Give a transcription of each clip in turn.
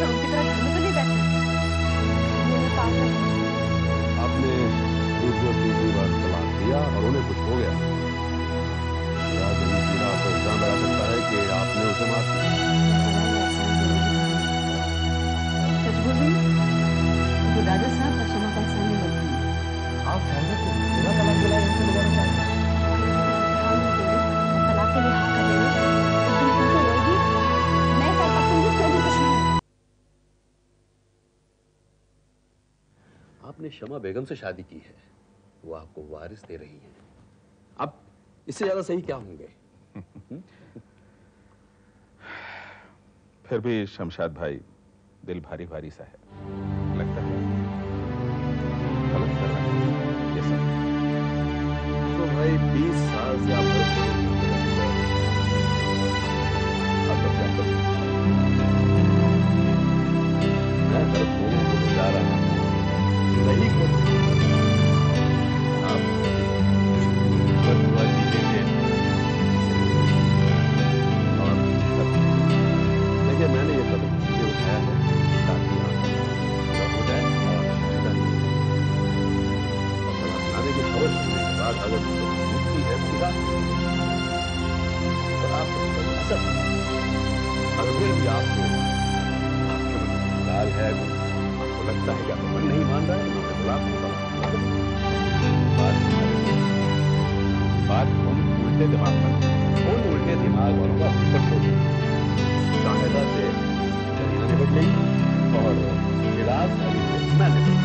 क्या उनकी तरह घर में तो नहीं बैठना? आपने दूसरी बार तलाक दिया और उन्हें कुछ हो गया, सीधा आपको इल्जाम लगा सकता है कि आपने उसे मार दिया। सच बोल रही तो दादा साहब और क्षमा का एहसान नहीं लगती। आप ख्याल रखें, बिना तलाक दिलाए हमसे लगाना चाहते हैं। तलाक के लिए हाँ कर देंगे, एक दिन उनको रहेगी, मैं कर पाऊंगी तो भी कुछ नहीं। आपने शमा बेगम से शादी की है, वो आपको वारिस दे रही है, अब इससे ज्यादा सही क्या होंगे? फिर भी शमशाद भाई दिल भारी भारी सा है, लगता है गलत कर रहा है ये सब। तो भाई 20 साल से आप मैं गलत लोगों को बुला रहा हूं, नहीं कर आप दुआ कीजिए और देखिए मैंने ये कदम इसलिए उठाया है ताकि आप हो जाए और आने की खबर सुनने के बाद अगर मुक्ति है पूरा तो आप असर अगर फिर भी आपको लाल है, आपको लगता है कि आपका मन नहीं मान रहा है तो मैं खिलाफ बात हम उल्टे दिमाग पर, उन उल्टे दिमाग वालों का ऊपर छोड़िए। कायदा से जरीना निपट गई और गिलास मैं निपट गई।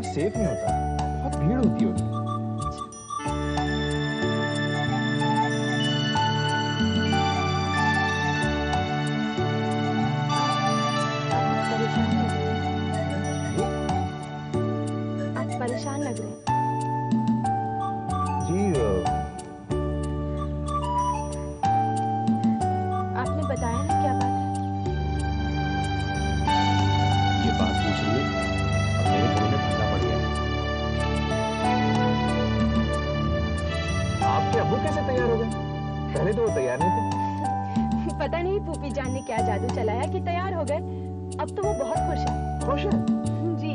सेफ नहीं होता, बहुत भीड़ होती होगी। आप परेशान लग रहे हैं। जी आपने बताया ना क्या बात है? ये बात पूछ रही है और मेरे गले में फंसा पड़ गया है। आपके अब्बू कैसे तैयार हो गए? पहले तो वो तैयार नहीं थे। पता नहीं फूफी जान ने क्या जादू चलाया कि तैयार हो गए। अब तो वो बहुत खुश है। खुश है? जी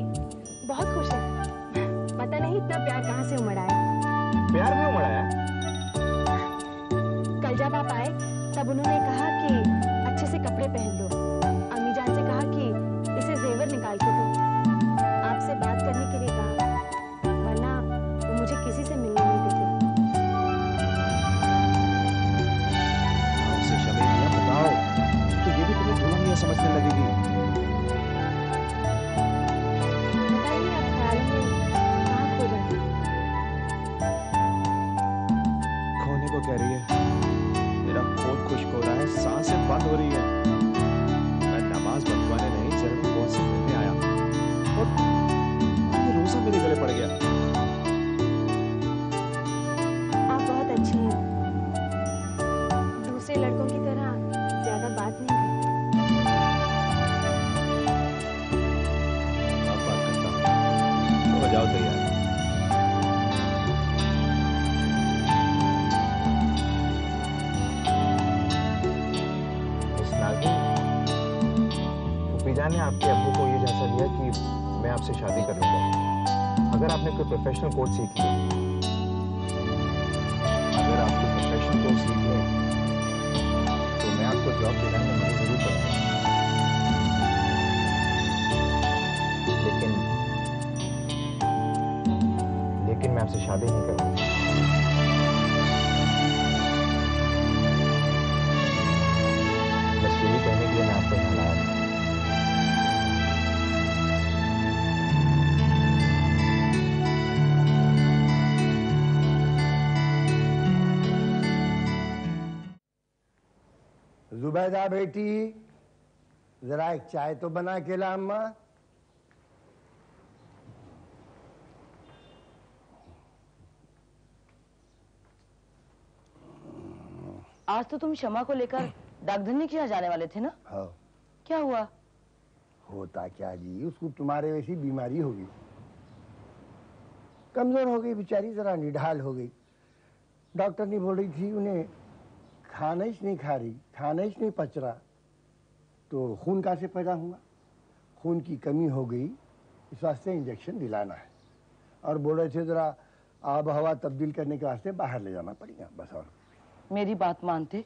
बहुत खुश है। पता नहीं इतना प्यार कहाँ से उमड़ आया। प्यार भी उमड़ आया? कल जब आप आए तब उन्होंने कहा कि अच्छे से कपड़े पहन लो। अम्मी जान से कहा कि इसे जेवर निकाल के दो। आपसे बात करने के लिए कहा, वरना वो मुझे किसी से मिलने नहीं देते। उसे शमीलिया बताओ तो ये भी तुम्हें दुल्हनिया समझने लगेगी। पता नहीं आप ख्याल में कहाँ खो जाते। खोने को कह रही है? मेरा खून खुश्क हो रहा है, सांसें बंद हो रही है। मैं नमाज बनवाने नहीं चरण बहुत से मिलने आया और ये रोजा मेरे गले पड़ गया। आप बहुत अच्छे हैं। दूसरे लड़कों की तरह ज्यादा बात नहीं करते। आप बात करता हूँ तो बजाओ तैयार। यार। मिस नागिन, फूफीजान ने आपके अब्बू को ये झांसा दिया कि मैं आपसे शादी कर लूंगा अगर आपने कोई प्रोफेशनल कोर्स सीख लिया। अगर आप कोई प्रोफेशनल कोर्स सीख लें तो मैं आपको जॉब दिलाने में मदद जरूर करूंगा। लेकिन मैं आपसे शादी नहीं करूंगा। बस यही कहने के लिए मैं आपको यहाँ लाया था। जुबैदा बेटी, जरा एक चाय तो बना के ला अम्मा। आज तो तुम शमा को लेकर डाकधनी के यहाँ जाने वाले थे ना? हाँ। क्या हुआ? होता क्या जी, उसको तुम्हारे वैसी बीमारी हो गई, कमजोर हो गई बेचारी, जरा निढाल हो गई। डॉक्टर ने बोल रही थी उन्हें खाना ही नहीं खा रही, खाना ही नहीं पच रहा, तो खून कहाँ से पैदा होगा? खून की कमी हो गई, इस वास्ते इंजेक्शन दिलाना है। और बोल रहे थे जरा आब हवा तब्दील करने के वास्ते बाहर ले जाना पड़ेगा, बस। और मेरी बात मानते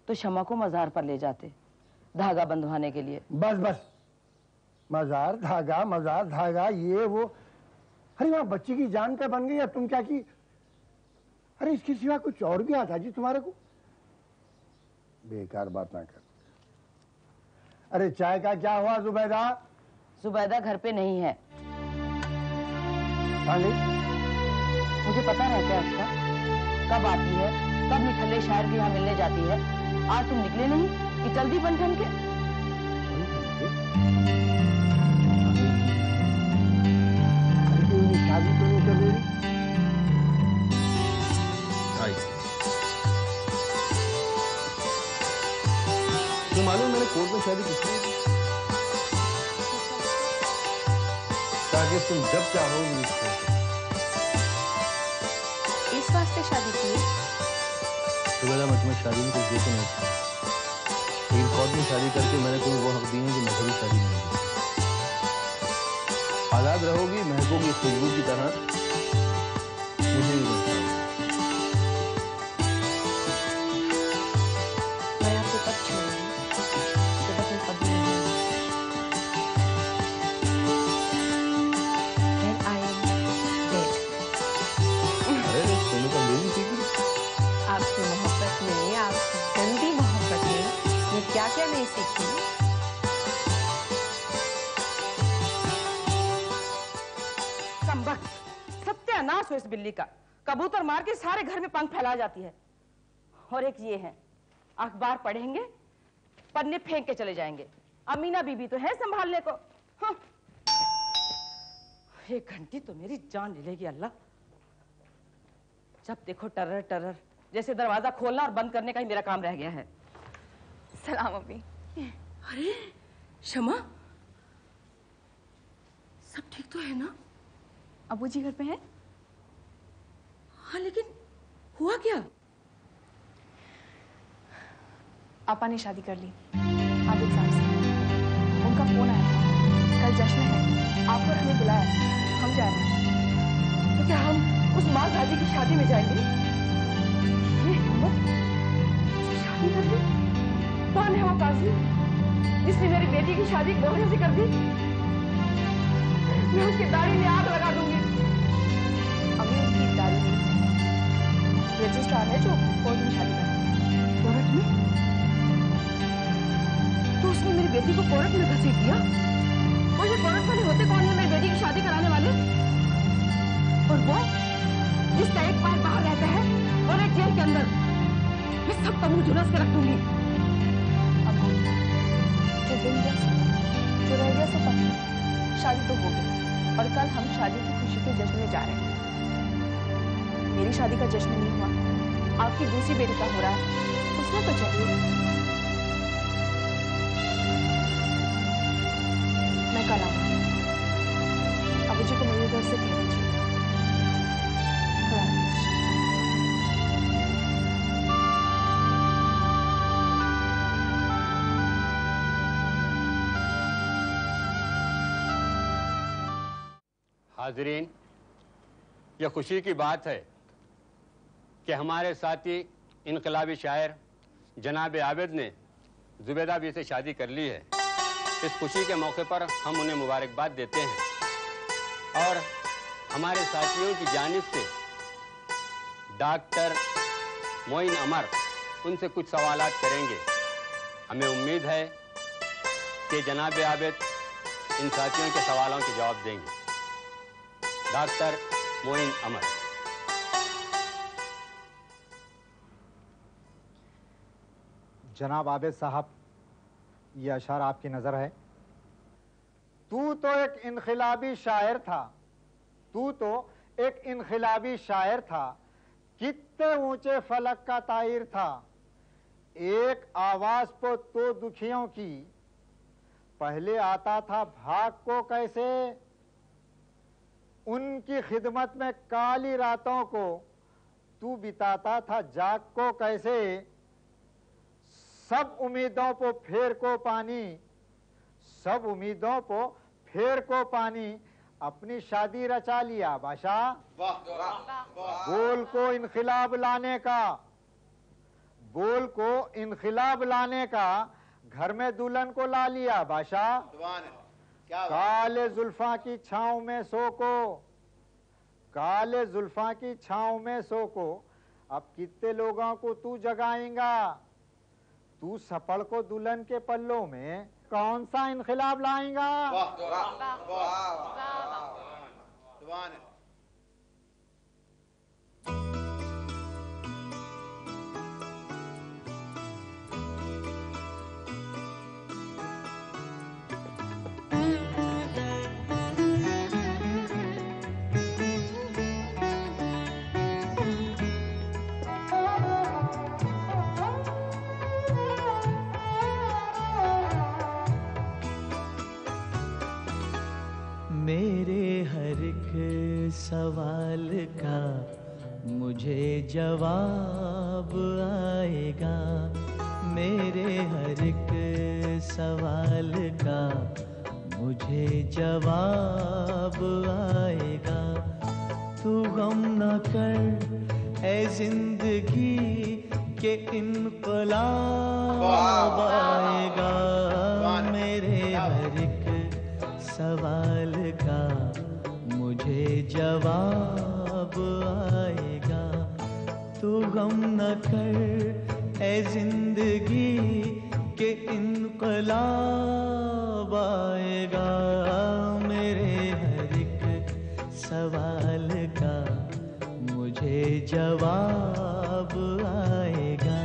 तो शमा को मजार पर ले जाते धागा बंधवाने के लिए। बस बस, मजार धागा ये वो। अरे वहां बच्ची की जान का बन गई, अब तुम क्या की? अरे इसके सिवा कुछ और भी आता जी तुम्हारे को? बेकार बात ना कर। अरे चाय का क्या हुआ जुबैदा? जुबैदा घर पे नहीं है। कहाँ गई? मुझे पता रहता है उसका, कब आती है, कब निठल्ले शायर के यहाँ मिलने जाती है। आज तुम निकले नहीं कि जल्दी बन ठन के? शादी तो नहीं कर रही? तो मालूम मैंने कोर्ट में शादी किस लिए की? ताकि तुम जब चाहो इस वास्ते शादी की? सुबह मैं तुम्हें शादी में कुछ देते नहीं था, लेकिन कोर्ट में शादी करके मैंने तुम्हें वो हक दिए जो मुझे भी शादी नहीं दी। आजाद रहोगी, महकोगी खुशबू की तरह, मुझे भी बता। मैं आपको तब छोड़ूंगी जब अपने कभी नहीं। Then I am dead. अरे तुमने तो मेरी थी कि आपकी मोहब्बत में, आपकी गंदी मोहब्बत में मैं क्या क्या नहीं सीखी। कमबख्त, सत्यानाश हो इस बिल्ली का। कबूतर मार के सारे घर में पंख फैला जाती है। और एक ये है, अखबार पढ़ेंगे, पन्ने फेंक के चले जाएंगे। अमीना बीबी तो है संभालने को। हाँ। एक घंटी तो मेरी जान ले लेगी अल्लाह। जब देखो टर्रर टर्रर, जैसे दरवाजा खोलना और बंद करने का ही मेरा काम रह गया है। सलाम अम्मी। अरे शमा, सब ठीक तो है ना? अबू जी घर पे हैं? हाँ, लेकिन हुआ क्या? आपा ने शादी कर ली आबिद साहब से। उनका फोन आया था, कल जश्न है, आप और हमें बुलाया, हम जा रहे हैं। तो क्या हम उस माँ गाजी की शादी में जाएंगे? ये हिम्मत, शादी कर दी? कौन है वो काजी जिसने मेरी बेटी की शादी गोहरे से कर दी? मैं उसकी दाढ़ी में आग लगा दूंगी। अभी उनकी दाढ़ी नहीं है, रजिस्ट्रार है जो कोर्ट में शादी करता है। कोर्ट में? तो उसने मेरी बेटी को कोर्ट में घसीट दिया? वो ये कोर्ट वाले होते कौन है मेरी बेटी की शादी कराने वाले? और वो जिसका एक पैर बाहर रहता है और एक जेल के अंदर, मैं सबका मुंह झुलस के रख दूंगी। अब जो दिन गया जो रह गया सो पता, शादी तो हो गई और कल हम शादी की खुशी के जश्न में जा रहे हैं। मेरी शादी का जश्न नहीं हुआ, आपकी दूसरी बेटी का हो रहा है, उसमें तो चलिए। मैं कल आऊंगी, अबू जी को मेरे घर से कह दीजिए। हाज़रीन, यह खुशी की बात है कि हमारे साथी इनकलाबी शायर जनाब आबिद ने जुबैदा भी से शादी कर ली है। इस खुशी के मौके पर हम उन्हें मुबारकबाद देते हैं और हमारे साथियों की जानिब से डॉक्टर मोइन अमर उनसे कुछ सवालात करेंगे। हमें उम्मीद है कि जनाब आबिद इन साथियों के सवालों के जवाब देंगे। डॉक्टर मोइन अमर। जनाब आबिद साहब, ये अशार आपकी नजर है। तू तो एक इनखिलाबी शायर था, तू तो एक इनखिलाबी शायर था, कितने ऊंचे फलक का ताहिर था। एक आवाज को तो दुखियों की, पहले आता था भाग को कैसे। उनकी खिदमत में काली रातों को तू बिताता था जाग को कैसे। सब उम्मीदों को फेर को पानी, सब उम्मीदों को फेर को पानी, अपनी शादी रचा लिया बादशाह। बोल को इनखिलाब लाने का, बोल को इनखिलाब लाने का, घर में दुल्हन को ला लिया बादशाह। काले जुल्फा की छांव में सो को, काले जुल्फा की छांव में सो को, अब कितने लोगों को तू जगाएगा। तू सपड़ को दुल्हन के पल्लों में कौन सा इनखिलाब लाएगा। मेरे हर एक सवाल का मुझे जवाब आएगा। मेरे हर एक सवाल का मुझे जवाब आएगा। तू गम न कर ऐ जिंदगी के इनकलाब आएगा। मेरे हर एक सवाल का मुझे जवाब आएगा। तू गम न कर ऐ जिंदगी के इनकलाब आएगा। मेरे हर एक सवाल का मुझे जवाब आएगा।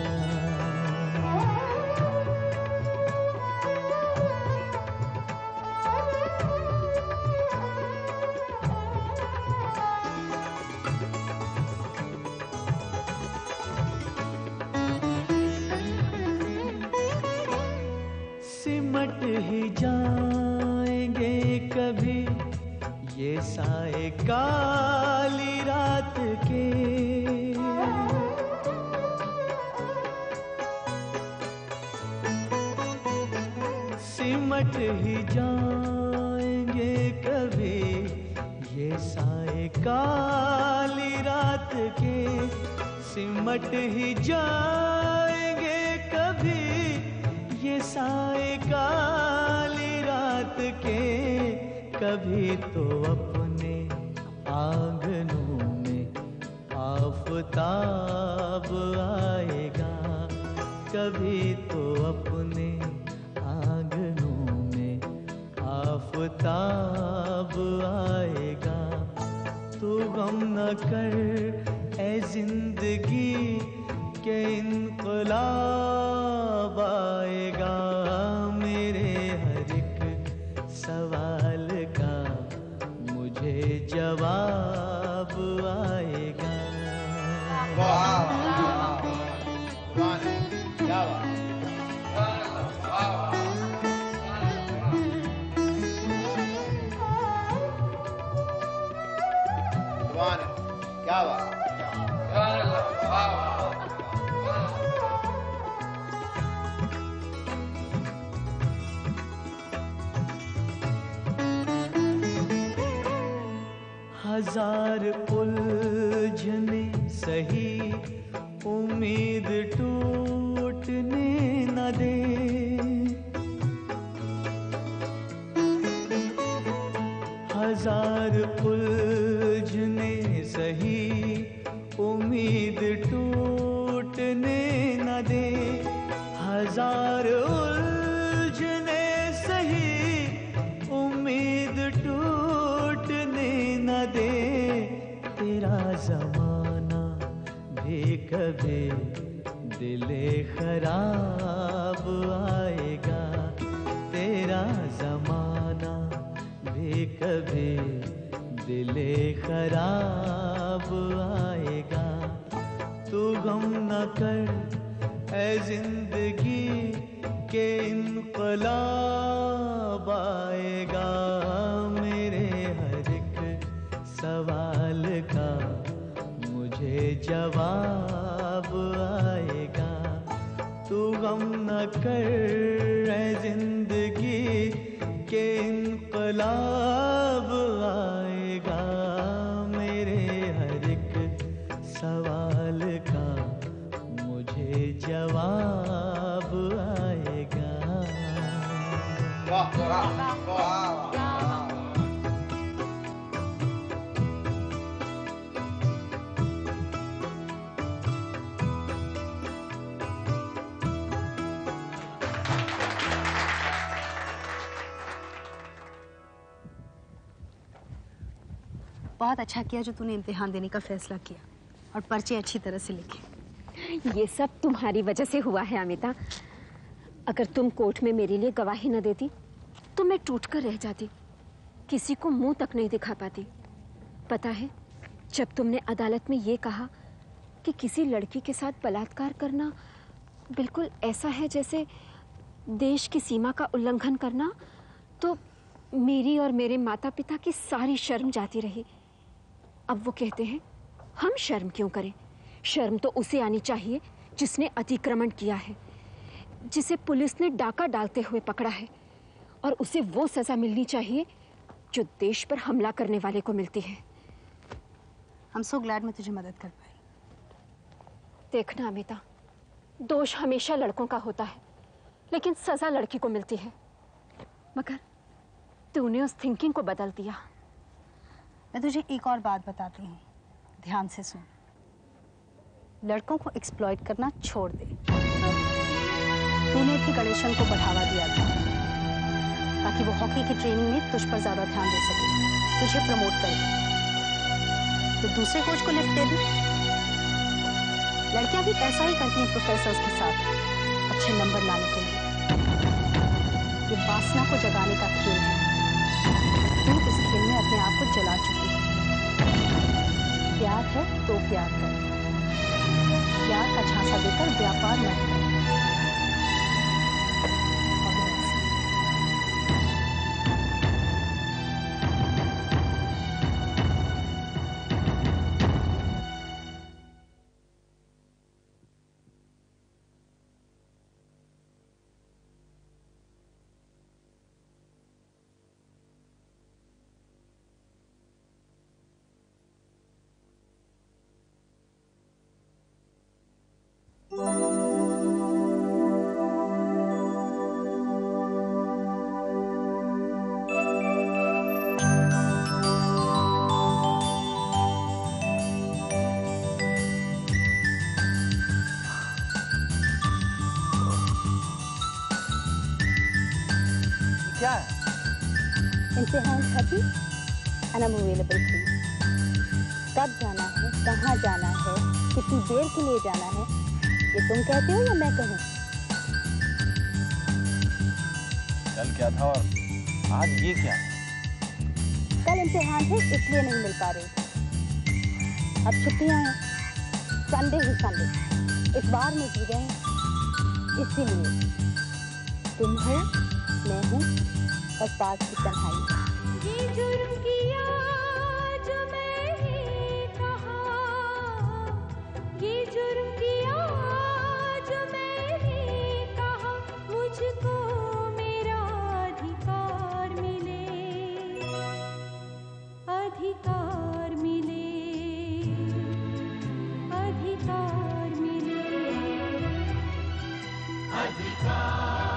सिमट ही जाएंगे कभी ये साए काली रात के। सिमट ही जाएंगे कभी ये साए काली रात के। सिमट ही जाएंगे कभी ये साए काली रात के। कभी तो अपने आंगनों में आफताब आएगा। कभी तो अपने आंगनों में आफताब आएगा। तू गम न कर ऐ जिंदगी के इनकलाब आएगा। मेरे हर एक सवाल का मुझे जवाब आएगा। क्या बात। हजार उलझने सही उम्मीद टूटने न दे। हजार उलझने सही उम्मीद टूटने न दे। हजार उलझने सही उम्मीद टूटने न दे। तेरा जमाना भी कभी दिले खराब आएगा। तेरा जमाना भी कभी दिले खराब आएगा। तू गम न कर ऐ जिंदगी के इनकलाब आएगा। मेरे हर एक सवाल का मुझे जवाब आएगा। तू गम न कर ऐ जिंदगी के इनकलाब आएगा। मेरे हर एक सवाल का मुझे जवाब आएगा। वाह वाह वाह। बहुत अच्छा किया जो तूने इम्तिहान देने का फैसला किया और पर्चे अच्छी तरह से लिखे। ये सब तुम्हारी वजह से हुआ है अमिता। अगर तुम कोर्ट में मेरे लिए गवाही न देती तो मैं टूट कर रह जाती, किसी को मुंह तक नहीं दिखा पाती। पता है, जब तुमने अदालत में ये कहा कि किसी लड़की के साथ बलात्कार करना बिल्कुल ऐसा है जैसे देश की सीमा का उल्लंघन करना, तो मेरी और मेरे माता पिता की सारी शर्म जाती रही। अब वो कहते हैं हम शर्म क्यों करें? शर्म तो उसे आनी चाहिए जिसने अतिक्रमण किया है, जिसे पुलिस ने डाका डालते हुए पकड़ा है, और उसे वो सजा मिलनी चाहिए जो देश पर हमला करने वाले को मिलती है। I'm so glad मैं तुझे मदद कर पाई। देखना अमिता, दोष हमेशा लड़कों का होता है लेकिन सजा लड़की को मिलती है। मगर तूने उस थिंकिंग को बदल दिया। मैं तुझे एक और बात बताती हूँ, ध्यान से सुन। लड़कों को एक्सप्लॉइट करना छोड़ दे। तूने भी गणेशन को बढ़ावा दिया था ताकि वो हॉकी की ट्रेनिंग में तुझ पर ज्यादा ध्यान दे सके, तुझे प्रमोट करे। तो दूसरे कोच को लिफ्ट दे दी। लड़कियां भी ऐसा ही करती हैं प्रोफेसर्स के साथ अच्छे नंबर लाने के लिए। ये वासना को जगाने का खेल है। तू इस खेल में अपने आप को जला चुकी है। प्यार है तो प्यार कर, प्यार का झांसा देकर व्यापार मत कर। क्या है? इम्तिहान खत्म and I'm available for you. कब जाना है, कहाँ जाना है, कितनी देर के लिए जाना है, ये तुम कहते हो या मैं कहूँ? कल क्या था और आज ये क्या? कल इम्तिहान थे इसलिए नहीं मिल पा रही थी। अब छुट्टियाँ हैं, संडे ही संडे, इस बार में जी रहे हैं, इसीलिए तुम हो, मैं हूँ, और पास की तन्हाई। ये जुर्म किया जो मैंने कहा, ये जुर्म किया जो मैंने कहा, मुझको मेरा अधिकार मिले, अधिकार अधिकार